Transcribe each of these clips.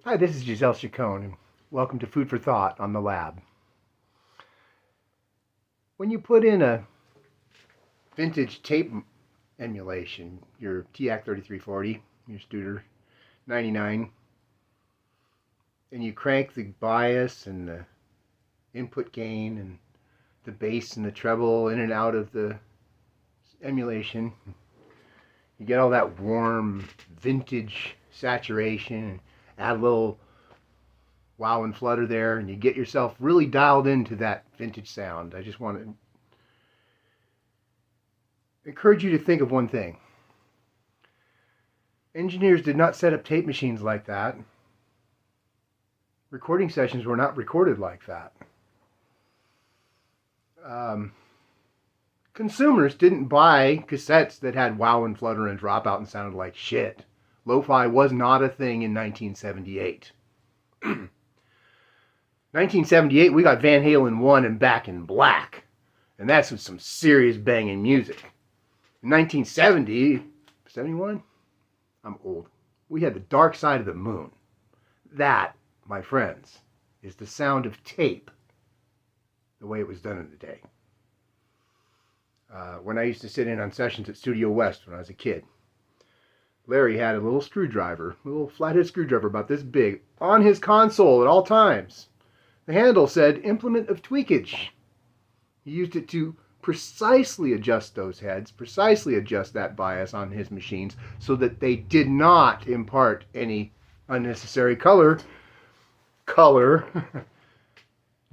Hi, this is Giselle Chacon, and welcome to Food for Thought on the Lab. When you put in a vintage tape emulation, your TAC 3340, your Studer 99, and you crank the bias and the input gain and the bass and the treble in and out of the emulation, you get all that warm vintage saturation, and add a little wow and flutter there, and you get yourself really dialed into that vintage sound. I just want to encourage you to think of one thing. Engineers did not set up tape machines like that. Recording sessions were not recorded like that. Consumers didn't buy cassettes that had wow and flutter and dropout and sounded like shit. Lo-fi was not a thing in 1978. 1978, we got Van Halen 1 and Back in Black. And that's some serious banging music. In 1970, 71? I'm old. We had the Dark Side of the Moon. That, my friends, is the sound of tape, the way it was done in the day. When I used to sit in on sessions at Studio West when I was a kid, Larry had a little screwdriver, a little flathead screwdriver about this big, on his console at all times. The handle said implement of tweakage. He used it to precisely adjust those heads, precisely adjust that bias on his machines so that they did not impart any unnecessary color.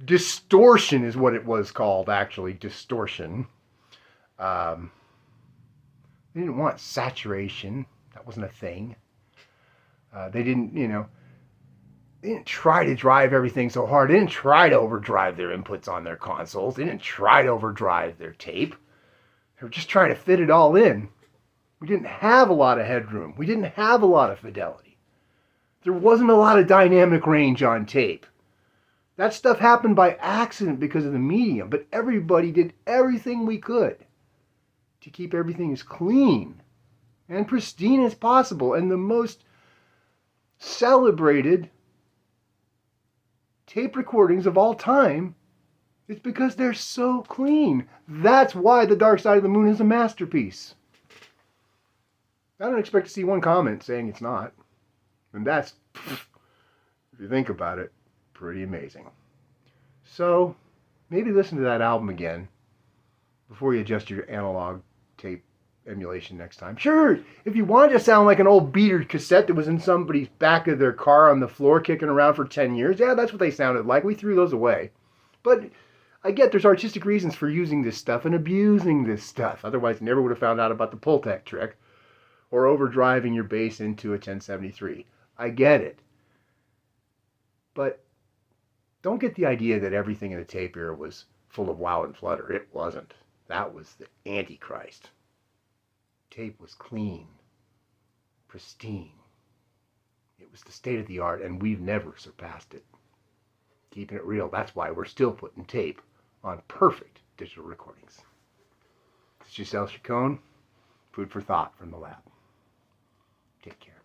Distortion is what it was called, actually, distortion. They didn't want saturation. That wasn't a thing. They didn't, they didn't try to drive everything so hard. They didn't try to overdrive their inputs on their consoles. They didn't try to overdrive their tape. They were just trying to fit it all in. We didn't have a lot of headroom. We didn't have a lot of fidelity. There wasn't a lot of dynamic range on tape. That stuff happened by accident because of the medium, but everybody did everything we could to keep everything as clean and pristine as possible. And the most celebrated tape recordings of all time is because they're so clean. That's why The Dark Side of the Moon is a masterpiece. I don't expect to see one comment saying it's not. And that's, if you think about it, pretty amazing. So, maybe listen to that album again before you adjust your analog tape emulation next time. Sure, if you want it to sound like an old beater cassette that was in somebody's back of their car on the floor kicking around for 10 years, yeah, that's what they sounded like. We threw those away. But I get there's artistic reasons for using this stuff and abusing this stuff. Otherwise, you never would have found out about the Pultec trick or overdriving your bass into a 1073. I get it. But don't get the idea that everything in the tape era was full of wow and flutter. It wasn't. That was the Antichrist. Tape was clean, pristine. It was the state of the art, and we've never surpassed it. Keeping it real, that's why we're still putting tape on perfect digital recordings. This is Giselle Chacon, Food for Thought from the Lab. Take care.